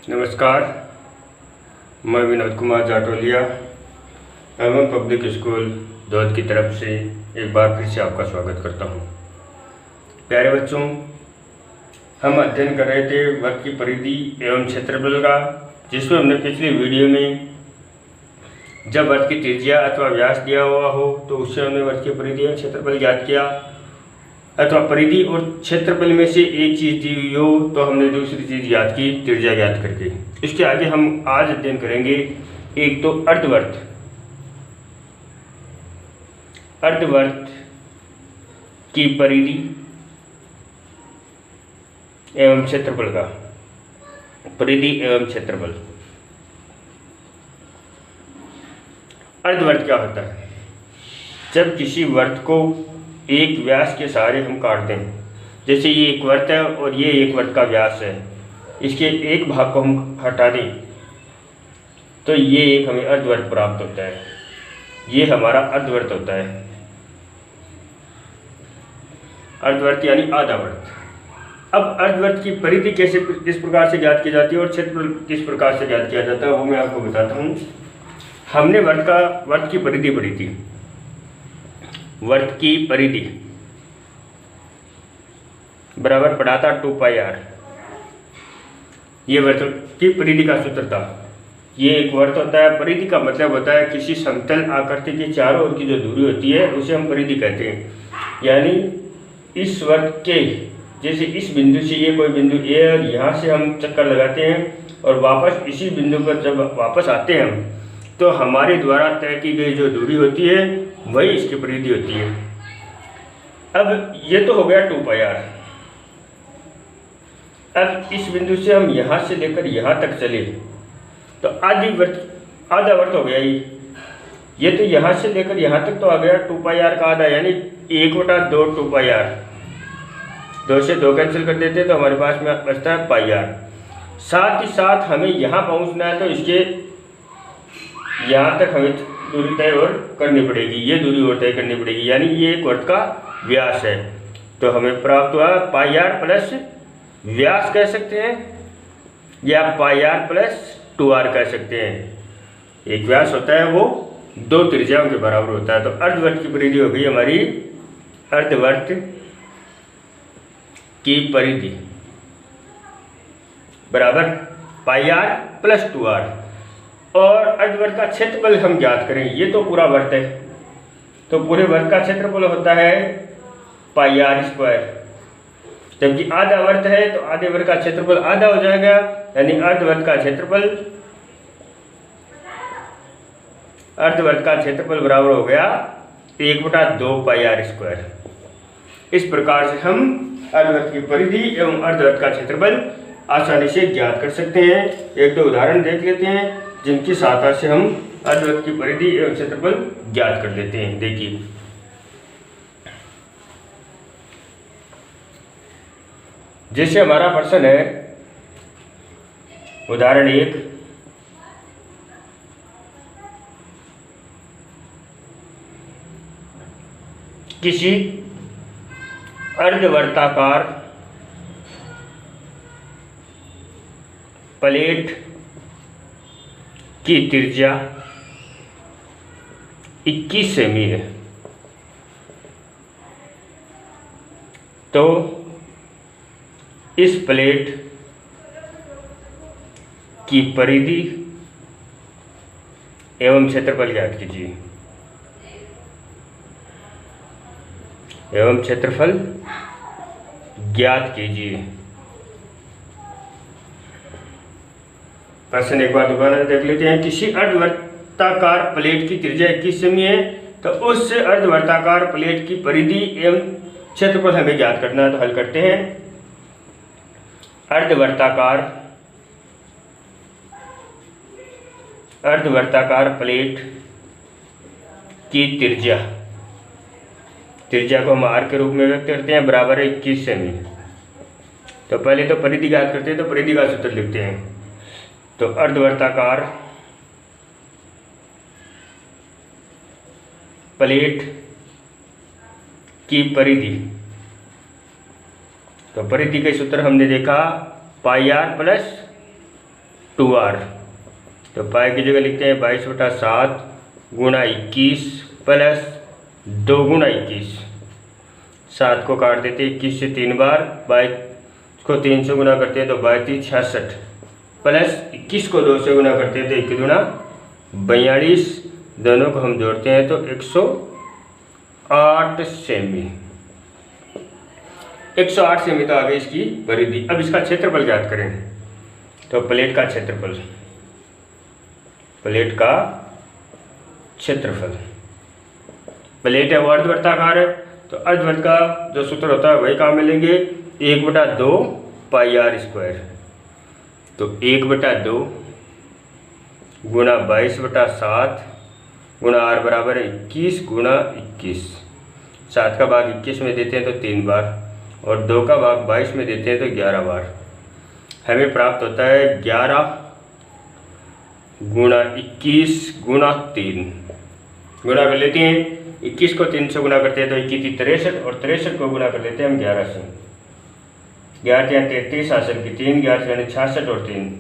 नमस्कार, मैं विनोद कुमार जाटोलिया एवं पब्लिक स्कूल दौद की तरफ से एक बार फिर से आपका स्वागत करता हूं। प्यारे बच्चों, हम अध्ययन कर रहे थे वर्ग की परिधि एवं क्षेत्रफल का, जिसमें हमने पिछली वीडियो में जब वर्ग की त्रिज्या अथवा व्यास दिया हुआ हो तो उससे हमने वर्ग की परिधि एवं क्षेत्रफल ज्ञात किया, अथवा परिधि और क्षेत्रफल में से एक चीज़ दी हुई हो तो हमने दूसरी चीज़ ज्ञात की त्रिज्या ज्ञात करके। इसके आगे हम आज अध्ययन करेंगे एक तो अर्धवर्त की परिधि एवं क्षेत्रफल का। परिधि एवं क्षेत्रफल। अर्धवर्त क्या होता है? जब किसी वर्त को एक व्यास के सहारे हम काट दें, जैसे ये एक वर्त है और ये एक वर्त का व्यास है, इसके एक भाग को हम हटा दें तो ये एक हमें अर्धवर्त प्राप्त होता है। ये हमारा अर्धवर्त होता है। अर्धवर्त यानी आधा वर्त। अब अर्धवर्त की परिधि कैसे किस प्रकार से ज्ञात की जाती है और क्षेत्रफल किस प्रकार से ज्ञात किया जाता है वो मैं आपको बताता हूँ। हमने वर्त की परिधि पढ़ी थी। वर्त की परिधि बराबर पड़ा था 2πr। ये वर्त की परिधि का सूत्र था। ये एक वर्त होता है। परिधि का मतलब होता है किसी समतल आकृति के चारों ओर की जो दूरी होती है उसे हम परिधि कहते हैं। यानी इस वर्त के, जैसे इस बिंदु से ये कोई बिंदु ए और यहाँ से हम चक्कर लगाते हैं और वापस इसी बिंदु पर जब वापस आते हैं हम, तो हमारे द्वारा तय की गई जो दूरी होती है वही इसकी परिधि होती है। अब ये तो हो गया 2πr। अब इस बिंदु से हम यहाँ से लेकर यहाँ तक चले तो आधा वर्त हो गया। ये तो यहाँ से लेकर यहाँ तक तो आ गया 2πr का आधा, यानी 1/2 2πr। 2 से 2 कैंसिल कर देते तो हमारे पास में बचता है πr। साथ ही साथ हमें यहाँ पहुँचना है तो इसके यहाँ तक हमें दूरी तय और करनी पड़ेगी। ये दूरी और तय करनी पड़ेगी, यानी ये एक वर्त का व्यास है। तो हमें प्राप्त हुआ πr प्लस व्यास कह सकते हैं या πr प्लस 2r कह सकते हैं। एक व्यास होता है वो 2 त्रिज्याओं के बराबर होता है। तो अर्धवर्त की परिधि हो गई हमारी अर्धवर्त की परिधि बराबर πr प्लस 2r। और अर्धवर्त का क्षेत्रफल हम ज्ञात करें। ये तो पूरा वर्त है तो पूरे वर्त का क्षेत्रफल होता है πr²। जबकि आधा वर्त है तो आधे वर्त का क्षेत्रफल आधा हो जाएगा, यानी अर्धवर्त का क्षेत्रफल बराबर हो गया 1/2 πr²। इस प्रकार से हम अर्धवर्त की परिधि एवं अर्धवर्त का क्षेत्रफल आसानी से ज्ञात कर सकते हैं। एक दो उदाहरण देख लेते हैं जिनकी सहायता से हम अर्धवर्त की परिधि एवं क्षेत्रफल ज्ञात कर लेते हैं। देखिए, जैसे हमारा प्रश्न है उदाहरण 1, किसी अर्धवर्ताकार प्लेट की त्रिज्या 21 सेमी है, तो इस प्लेट की परिधि एवं क्षेत्रफल ज्ञात कीजिए। एवं क्षेत्रफल ज्ञात कीजिए। प्रश्न एक बार दोबारा देख लेते हैं। किसी अर्धवर्ताकार प्लेट की त्रिज्या 21 सेमी है, तो उस अर्धवर्ताकार प्लेट की परिधि एवं क्षेत्रफल हमें ज्ञात करना है। तो हल करते हैं। अर्धवर्ताकार प्लेट की त्रिज्या को हम r के रूप में व्यक्त करते हैं, बराबर है 21 सेमी। तो पहले तो परिधि ज्ञात करते हैं, तो परिधि का सूत्र लिखते हैं। तो अर्धवर्ताकार प्लेट की परिधि, तो परिधि के सूत्र हमने देखा πr प्लस 2r। तो पाई की जगह लिखते हैं 22/7 गुणा 21 प्लस 2 गुणा 21। 7 को काट देते हैं 21 से 3 बार, 22 को 3 से गुना करते हैं तो 22 66 प्लस 21 को 2 से गुना करते हैं तो 1 दूना 42। दोनों को हम जोड़ते हैं तो 108 सेमी। 108 सेमी तो आ गई इसकी परिधि। अब इसका क्षेत्रफल ज्ञात करें। तो प्लेट का क्षेत्रफल, प्लेट का क्षेत्रफल, प्लेट है वो अर्धवृत्ताकार है, तो अर्धवृत्त का जो सूत्र होता है वही काम में लेंगे, 1/2 पाई आर स्क्वायर। तो 1/2 गुणा 22/7 गुणा आर बराबर है 21 गुणा 21। 7 का भाग 21 में देते हैं तो 3 बार, और 2 का भाग 22 में देते हैं तो 11 बार। हमें प्राप्त होता है 11 गुणा 21 गुणा 3। गुणा कर लेते हैं, 21 को 3 से गुणा करते हैं तो 21 63, और 63 को गुणा कर लेते हैं हम 11 से। 11 या 33 हासिल की 3, 11 यानी 66 और 3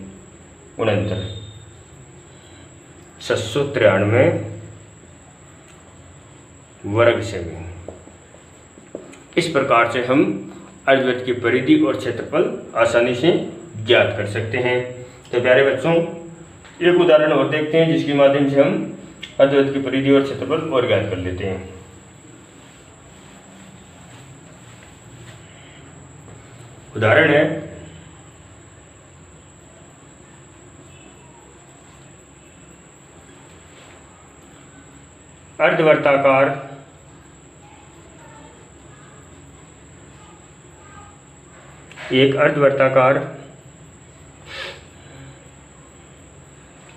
69, 793 वर्ग सेमी। इस प्रकार से हम अर्धवृत्त की परिधि और क्षेत्रफल आसानी से ज्ञात कर सकते हैं। तो प्यारे बच्चों, एक उदाहरण और देखते हैं जिसके माध्यम से हम अर्धवृत्त की परिधि और क्षेत्रफल और ज्ञात कर लेते हैं। उदाहरण है अर्धवृत्ताकार एक अर्धवृत्ताकार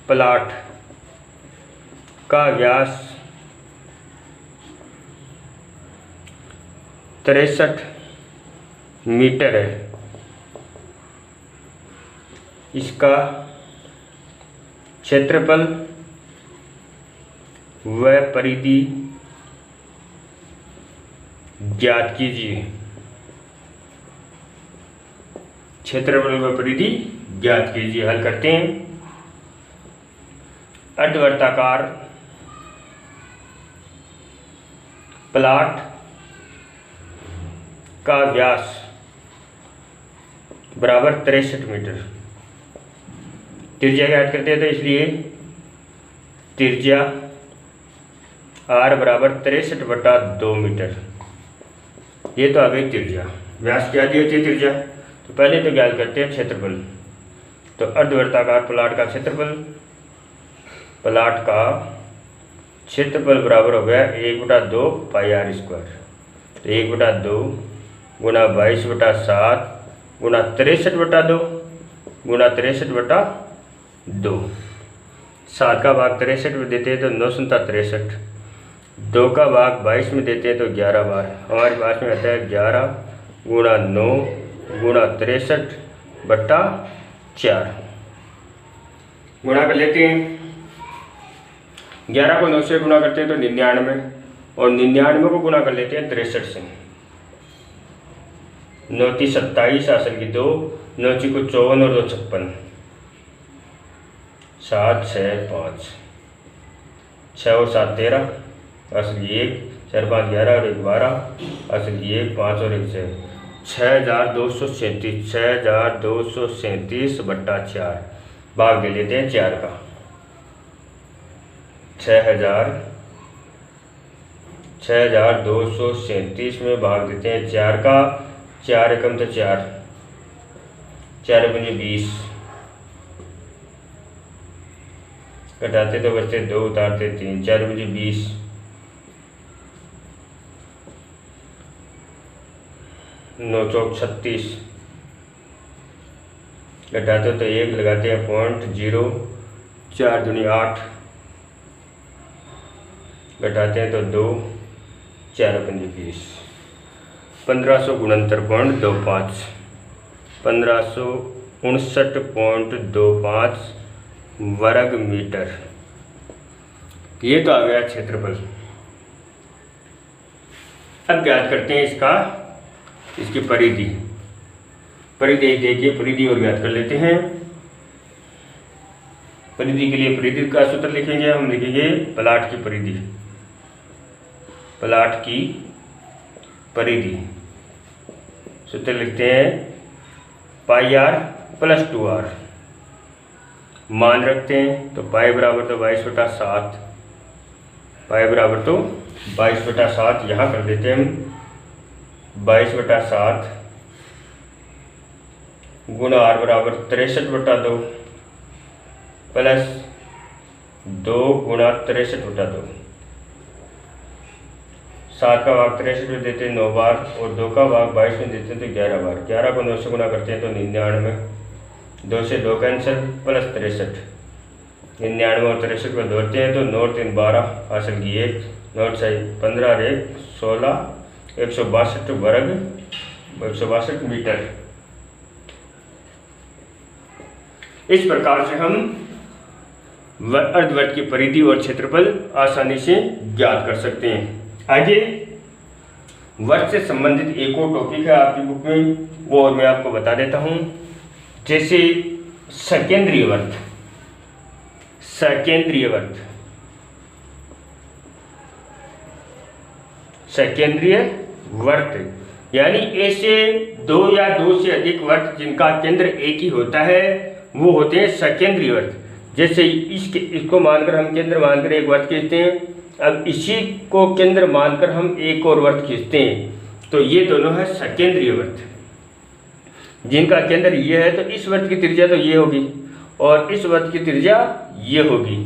प्लाट का व्यास 63 मीटर है। इसका क्षेत्रफल व परिधि ज्ञात कीजिए। क्षेत्रफल व परिधि ज्ञात कीजिए। हल करते हैं। अर्धवृत्ताकार प्लाट का व्यास बराबर 63 मीटर। त्रिज्या ज्ञात करते हैं तो इसलिए त्रिज्या r बराबर 63/2 मीटर। ये तो आ गई त्रिज्या। व्यास क्या दी होती है त्रिज्या। तो पहले तो ज्ञात करते हैं क्षेत्रफल। तो अर्धवृत्ताकार प्लाट का क्षेत्रफल, प्लाट का क्षेत्रफल बराबर हो गया 1/2 पाई आर स्क्वायर। तो 1/2 गुणा 22/7 गुणा 63/2 गुणा 63/2। 7 का भाग 63 में देते हैं तो 9 × 63। 2 का भाग 22 में देते हैं तो 11 बार। हमारे पास में आता है 11 गुणा 9 गुणा 63/4। गुणा कर लेते हैं। 11 को 9 से गुणा करते हैं तो 99, और 99 को गुणा कर लेते हैं 63 से। 9 × 27 हासिल की 2, 9 × 54 और 2 56, 7 6 5, 6 और 7 13 हासिल की 1, 4 5 11 और 1 12 हासिल की 1 5 और 1 6, 6237। 6237/4 भाग दे लेते हैं 4 का। 6237 में भाग देते हैं 4 का। 4 एकम तो 4, 4 पंजे 20, घटाते तो बचते 2, उतारते 3, 4 पंजे 20, 9 चौक 36, घटाते तो 1, लगाते हैं 0.0, 4 दूनी 8, घटाते हैं तो 2, 4 पंजे 20, 1569.25, 1559.25 वर्ग मीटर। ये तो आ गया क्षेत्रफल। अब ज्ञात करते हैं इसकी परिधि। परिधि देखिए, परिधि और ज्ञात कर लेते हैं। परिधि के लिए परिधि का सूत्र लिखेंगे, हम लिखेंगे प्लाट की परिधि, प्लाट की परिधि सूत्र लिखते हैं पाई r प्लस 2r, मान रखते हैं तो पाई बराबर तो 22/7, पाई बराबर तो 22/7 यहाँ कर देते हैं हम, 22/7 गुणा r बराबर 63/2 प्लस 2 गुणा 63/2, 7 का भाग 63 में देते हैं 9 बार और 2 का भाग 22 में देते हैं तो 11 बार, 11 को 9 से गुणा करते हैं तो 99, 2 से 2 कैंसिल प्लस 63, 99 और 63 को जोड़ते हैं तो 9 3 12 हासिल की 1, 9 सही 15 1 16, 162 वर्ग 162 मीटर। इस प्रकार से हम अर्धवृत्त की परिधि और क्षेत्रफल आसानी से ज्ञात कर सकते हैं। आगे वर्ग से संबंधित एक और टॉपिक है आपकी बुक में, वो और मैं आपको बता देता हूं, जैसे सकेंद्रीय वर्त, सकेंद्रीय वर्त, सकेंद्रीय वर्त यानी ऐसे दो या दो से अधिक वर्त जिनका केंद्र एक ही होता है वो होते हैं सकेंद्रीय वर्त। जैसे इसको मानकर हम केंद्र मानकर एक वर्त खींचते हैं, अब इसी को केंद्र मानकर हम एक और वर्त खींचते हैं, तो ये दोनों है सकेंद्रीय वर्त जिनका केंद्र ये है, तो इस वर्त की त्रिज्या तो ये होगी और इस वर्त की त्रिज्या ये होगी।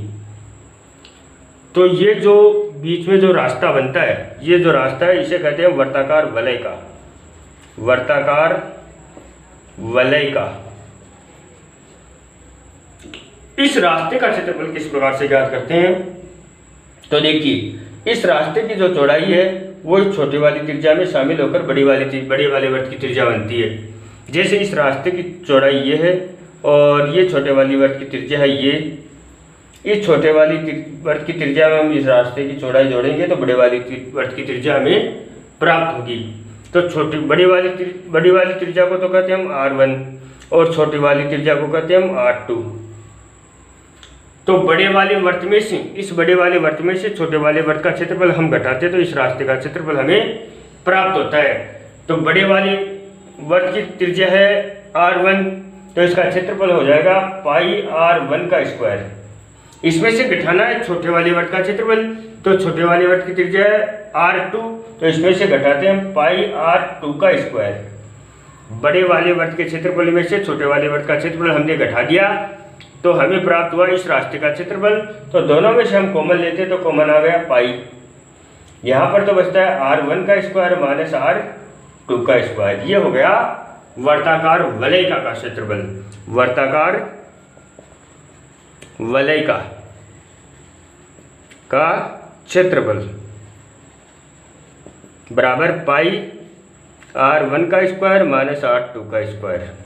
तो ये जो बीच में जो रास्ता बनता है, ये जो रास्ता है इसे कहते हैं वर्ताकार वलय का, वर्ताकार वलय का। इस रास्ते का क्षेत्रफल किस प्रकार से ज्ञात करते हैं, तो देखिए इस रास्ते की जो चौड़ाई है वो छोटी वाली त्रिज्या में शामिल होकर बड़ी वाले वर्त की त्रिज्या बनती है। जैसे इस रास्ते की चौड़ाई ये है और ये छोटे वाली वर्त की त्रिज्या है ये, इस छोटे वाली वर्त की त्रिज्या में हम इस रास्ते की चौड़ाई जोड़ेंगे तो बड़े वाली वर्त की त्रिज्या हमें प्राप्त होगी। तो बड़ी वाली त्रिज्या को तो कहते हैं हम r1 और छोटी वाली त्रिज्या को कहते हैं हम r2। तो बड़े वाले वर्त में से, इस बड़े वाले वर्त में से छोटे वाले वर्त का क्षेत्रफल हम घटाते हैं तो इस रास्ते का क्षेत्रफल हमें प्राप्त होता है। तो बड़े वाले वर्त की त्रिज्या है r1, तो इसका क्षेत्रफल हो जाएगा पाई r1 का स्क्वायर। इसमें से घटाना है छोटे वाले वर्त का क्षेत्रफल, तो छोटे वाले वर्त की त्रिज्या है r2, तो इसमें से घटाते हैं हम पाई r2 का स्क्वायर। बड़े वाले वर्त के क्षेत्रफल में से छोटे वाले वर्त का क्षेत्रफल हमने घटा दिया तो हमें प्राप्त हुआ इस रास्ते का क्षेत्रफल। तो दोनों में से हम कॉमन लेते हैं तो कॉमन आ गया पाई, यहाँ पर तो बचता है r1 का स्क्वायर माइनस r2 का स्क्वायर। ये हो गया वर्ताकार वलय का क्षेत्रफल, वर्ताकार वलय का क्षेत्रफल बराबर पाई r1 का स्क्वायर माइनस r2 का स्क्वायर।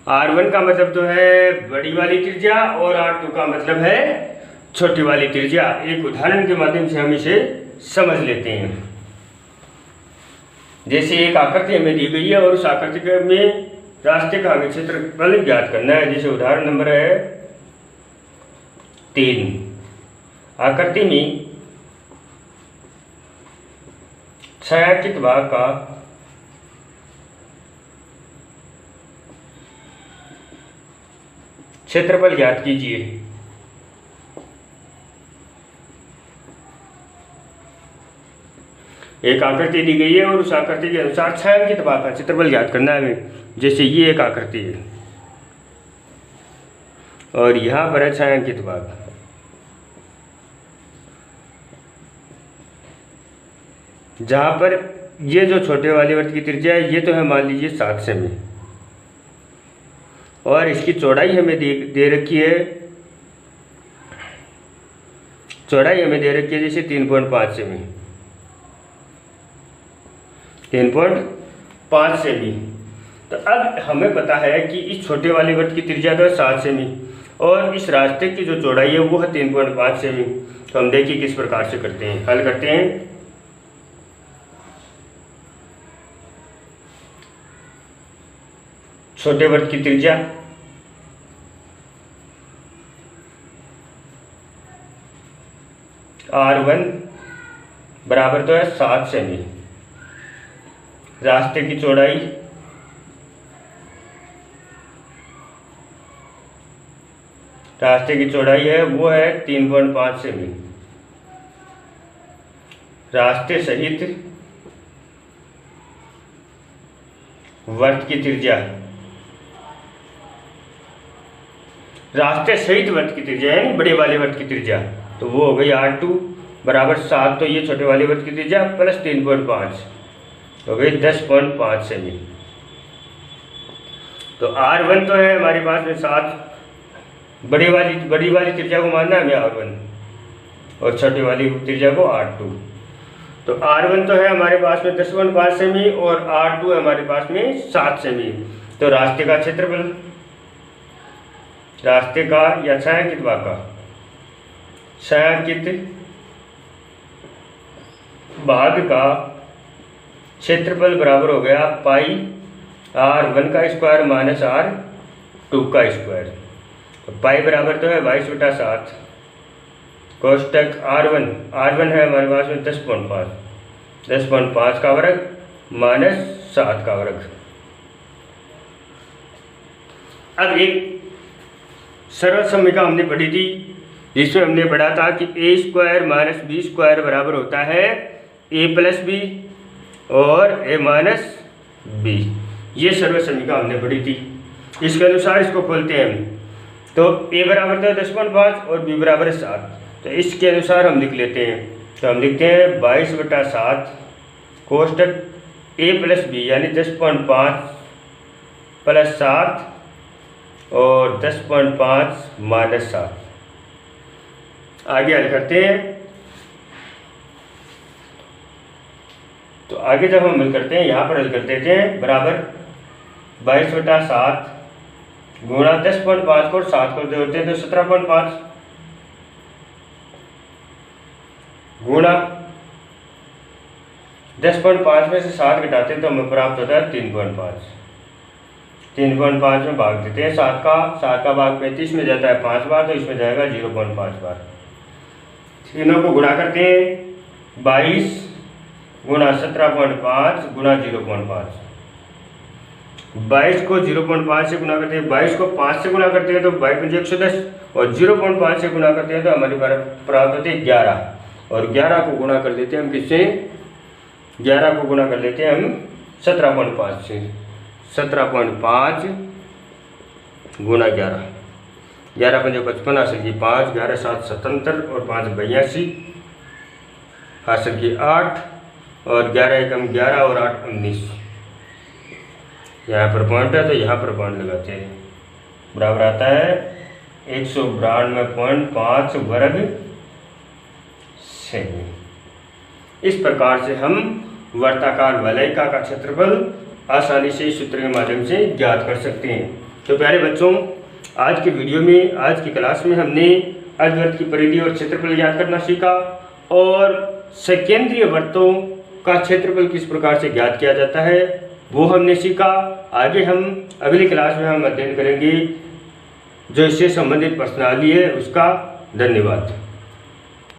r1 का मतलब तो है बड़ी वाली त्रिज्या और r2 का मतलब है छोटी वाली त्रिज्या। एक उदाहरण के माध्यम से हम इसे समझ लेते हैं। जैसे एक आकृति हमें दी गई है और उस आकृति में रास्ते का हमें क्षेत्रफल ज्ञात करना है। जैसे उदाहरण नंबर है 3, आकृति में छायांकित भाग का क्षेत्रफल ज्ञात कीजिए। एक आकृति दी गई है और उस आकृति के अनुसार छायांकित भाग का क्षेत्रफल ज्ञात करना है हमें। जैसे ये एक आकृति है और यहाँ पर है छायांकित भाग, जहाँ पर ये जो छोटे वाले वर्त की त्रिज्या है ये तो है मान लीजिए 7 सेमी और इसकी चौड़ाई हमें दे रखी है, चौड़ाई हमें दे रखी है जैसे 3.5 सेमी, 3.5 सेमी। तो अब हमें पता है कि इस छोटे वाले वर्त की त्रिज्या तो है 7 सेमी और इस रास्ते की जो चौड़ाई है वो है 3.5 सेमी। तो हम देखिए किस प्रकार से करते हैं, हल करते हैं। छोटे वर्त की त्रिज्या R1 बराबर तो है 7 सेमी। रास्ते की चौड़ाई है वो है 3.5 सेमी। रास्ते सहित वर्त की त्रिज्या, यानी बड़े वाले वर्त की त्रिज्या, तो वो हो गई R2 बराबर 7, तो ये छोटे वाले वर्त की त्रिज्या प्लस 3.5 हो गई 10.5 सेमी। तो R1 तो है हमारे पास में 7, बड़ी वाली त्रिज्या को मानना है हमें R1 और छोटी वाली त्रिज्या को R2। तो R1 तो है हमारे पास में 10.5 सेमी और R2 है हमारे पास में 7 सेमी। तो रास्ते का क्षेत्रफल, रास्ते का या छायांकित भाग का, छायांकित भाग का क्षेत्रफल बराबर हो गया पाई R1 का स्क्वायर माइनस R2 का स्क्वायर। तो पाई बराबर तो है 22/7 कोष्टक R1 है हमारे पास में 10.5 का वर्ग माइनस 7 का वर्ग। अब एक सरल समीकरण हमने पढ़ी थी जिसमें हमने पढ़ा था कि a² माइनस b² बराबर होता है a प्लस बी और a माइनस बी। ये सर्व समीकरण हमने पढ़ी थी। इसके अनुसार इसको खोलते हैं हम, तो a बराबर था 10.5 और b बराबर है 7। तो इसके अनुसार हम लिख लेते हैं, तो हम लिखते हैं 22/7 कोष्टक a प्लस बी यानी 10.5 प्लस 7 और 10.5 माइनस 7। आगे हल करते हैं। तो आगे जब हम हल करते हैं, यहाँ पर हल कर देते हैं बराबर 22/7 गुणा 10.5 को 7 को जोड़ते हैं तो 17.5 गुणा 10.5 में से 7 घटाते हैं तो हमें प्राप्त होता है 3.5। 3.5 में भाग देते हैं 7 का भाग 35 में जाता है 5 बार, तो इसमें जाएगा 0.5 बार। तीनों को गुणा करते हैं 22 गुणा 17.5 गुणा 0.5। 22 को 0.5 से गुणा करते हैं, 22 को 5 से गुणा करते हैं तो 22 110 और 0.5 से गुणा करते हैं तो हमारे प्राप्त होते हैं 11 और 11 को गुणा कर लेते हैं हम किससे, 11 को गुणा कर लेते हैं हम 17.5 से। 17.5 गुणा 11, 11 पंजे 55 हासिल की 5, 11 7 77 और 5 82 हासिल की 8 और 11 एकम 11 और 8 19। यहाँ पर पॉइंट है तो यहाँ पर पॉइंट लगाते हैं, बराबर आता है 192.5 वर्ग सेमी। इस प्रकार से हम वर्ताकार वलयिका का क्षेत्रफल आसानी से इस सूत्र के माध्यम से ज्ञात कर सकते हैं। तो प्यारे बच्चों, आज की वीडियो में, आज की क्लास में हमने अर्धवृत्त की परिधि और क्षेत्रफल ज्ञात करना सीखा और सकेंद्रीय वृत्तों का क्षेत्रफल किस प्रकार से ज्ञात किया जाता है वो हमने सीखा। आगे हम अगली क्लास में हम अध्ययन करेंगे जो इससे संबंधित प्रश्नावली है उसका। धन्यवाद।